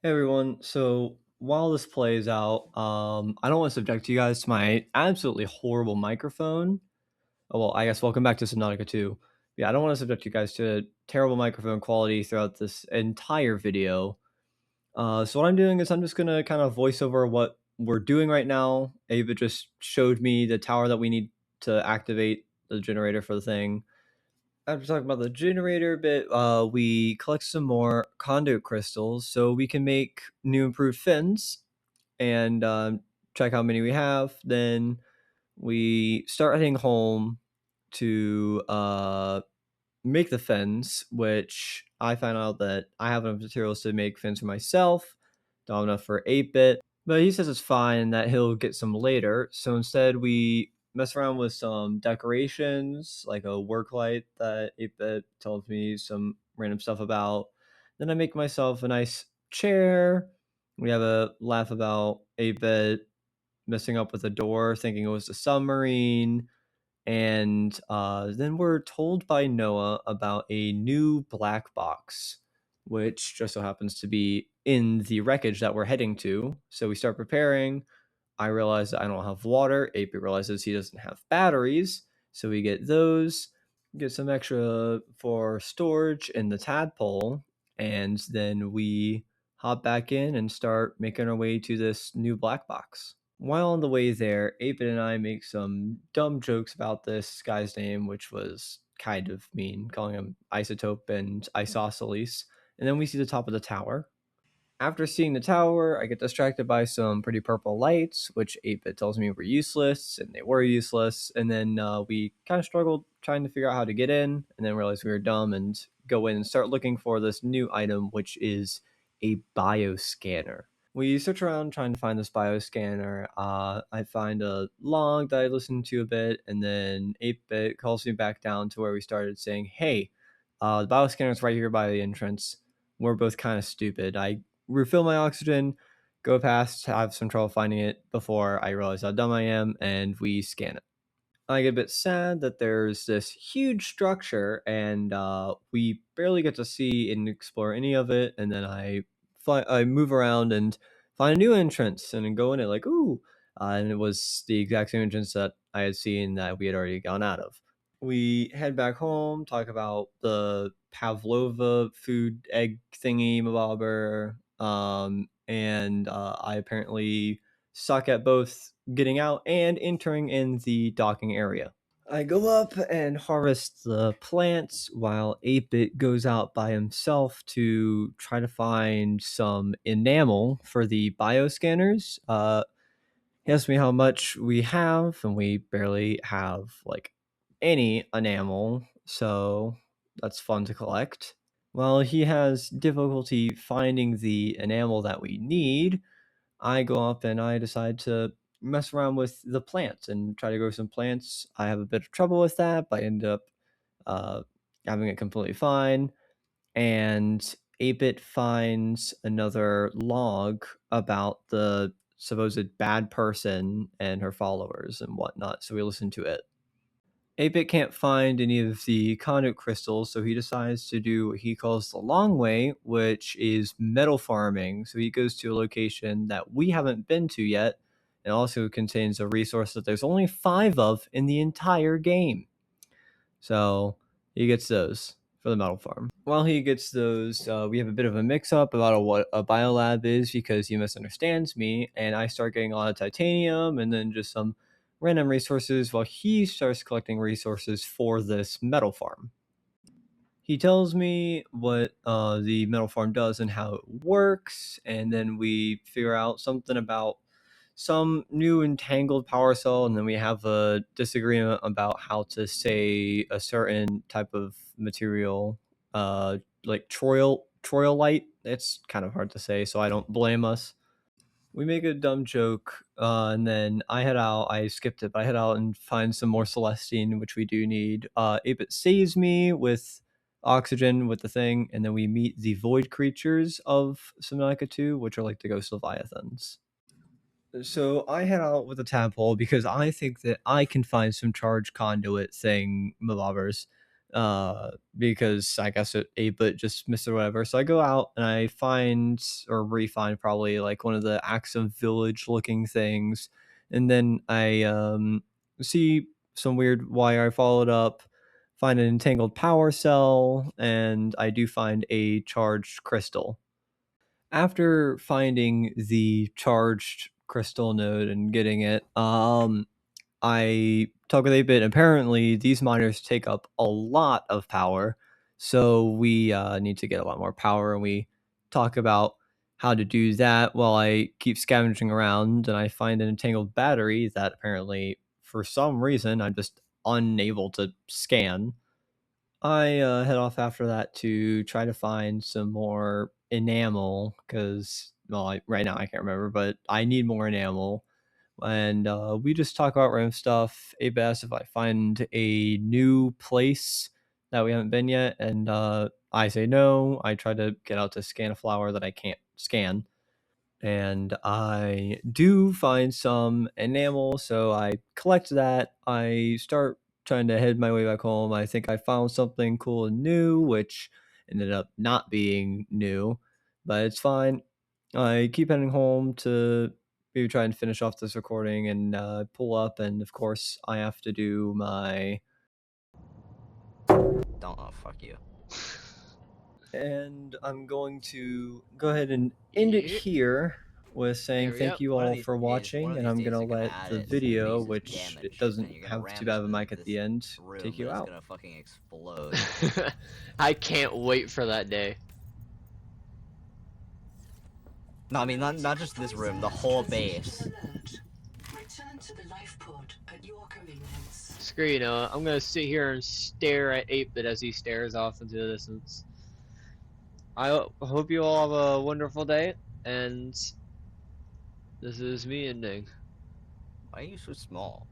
Hey everyone. So while this plays out, I don't want to subject you guys to my absolutely horrible microphone. Oh well, I guess welcome back to Subnautica 2. Yeah, I don't want to subject you guys to terrible microphone quality throughout this entire video. So what I'm doing is I'm just gonna kind of voice over what we're doing right now. Ava just showed me the tower that we need to activate the generator for the thing. After talking about the generator bit, we collect some more conduit crystals so we can make new improved fins and check how many we have. Then we start heading home to make the fins, which I found out that I have enough materials to make fins for myself. Don't have enough for 8-bit, but he says it's fine and that he'll get some later. So instead, we mess around with some decorations, like a work light that 8-bit tells me some random stuff about. Then I make myself a nice chair. We have a laugh about 8-bit messing up with a door, thinking it was a submarine. And then we're told by Noah about a new black box, which just so happens to be in the wreckage that we're heading to. So we start preparing. I realize that I don't have water. AP realizes he doesn't have batteries. So we get those, get some extra for storage in the tadpole. And then we hop back in and start making our way to this new black box. While on the way there, Apin and I make some dumb jokes about this guy's name, which was kind of mean, calling him Isotope and Isosceles. And then we see the top of the tower. After seeing the tower, I get distracted by some pretty purple lights, which 8-bit tells me were useless, and they were useless. And then we kind of struggled trying to figure out how to get in, and then realized we were dumb and go in and start looking for this new item, which is a bioscanner. We search around trying to find this bioscanner. I find a log that I listened to a bit, and then 8-bit calls me back down to where we started saying, hey, the bioscanner's right here by the entrance. We're both kind of stupid. I refill my oxygen, go past, have some trouble finding it before I realize how dumb I am, and we scan it. I get a bit sad that there's this huge structure and we barely get to see and explore any of it. And then I move around and find a new entrance and then go in it like, ooh. And it was the exact same entrance that I had seen that we had already gone out of. We head back home, talk about the pavlova food egg thingy mabobber, and I apparently suck at both getting out and entering in the docking area. I go up and harvest the plants while 8-bit goes out by himself to try to find some enamel for the bioscanners. He asked me how much we have, and we barely have like any enamel, so that's fun to collect. While he has difficulty finding the enamel that we need, I go up and I decide to mess around with the plants and try to grow some plants. I have a bit of trouble with that, but I end up uh, having it completely fine. And 8-bit finds another log about the supposed bad person and her followers and whatnot, so we listen to it. 8-bit can't find any of the conduit crystals, so he decides to do what he calls the long way, which is metal farming. So he goes to a location that we haven't been to yet, and also contains a resource that there's only 5 of in the entire game. So he gets those for the metal farm. While he gets those, we have a bit of a mix-up about what a biolab is because he misunderstands me, and I start getting a lot of titanium and then just some random resources while he starts collecting resources for this metal farm. He tells me what the metal farm does and how it works, and then we figure out something about some new entangled power cell, and then we have a disagreement about how to say a certain type of material, like troilite. It's kind of hard to say, so I don't blame us. We make a dumb joke, and then I head out. I skipped it, but I head out and find some more Celestine, which we do need. Apit saves me with oxygen with the thing, and then we meet the void creatures of Subnautica 2, which are like the ghost leviathans. So I head out with a tadpole because I think that I can find some charge conduit thing mabobbers. because I guess it 8-bit just missed it or whatever. So I go out and I find or re-find probably like one of the Axum village looking things, and then I see some weird wire. I follow it up, find an entangled power cell, and I do find a charged crystal. After finding the charged crystal node and getting it, I talk with 8-bit. Apparently, these miners take up a lot of power, so we need to get a lot more power. And we talk about how to do that while I keep scavenging around, and I find an entangled battery that apparently, for some reason, I'm just unable to scan. I head off after that to try to find some more enamel because, well, right now I can't remember, but I need more enamel. And we just talk about random stuff. Abe asks if I find a new place that we haven't been yet, and I say no. I try to get out to scan a flower that I can't scan, and I do find some enamel, so I collect that. I start trying to head my way back home. I think I found something cool and new, which ended up not being new, but it's fine. I keep heading home to maybe try and finish off this recording and pull up, and of course, I have to do my. Don't. Oh, fuck you. And I'm going to go ahead and end it here with saying thank you all for watching, and I'm gonna let the video, which it doesn't have too bad of a mic at the end, take you out. It's gonna fucking explode. I can't wait for that day. No, I mean not just this room, the whole base. Return to the life pod at your convenience. Screw you know, I'm gonna sit here and stare at 8-bit as he stares off into the distance. I hope you all have a wonderful day, and this is me ending. Why are you so small?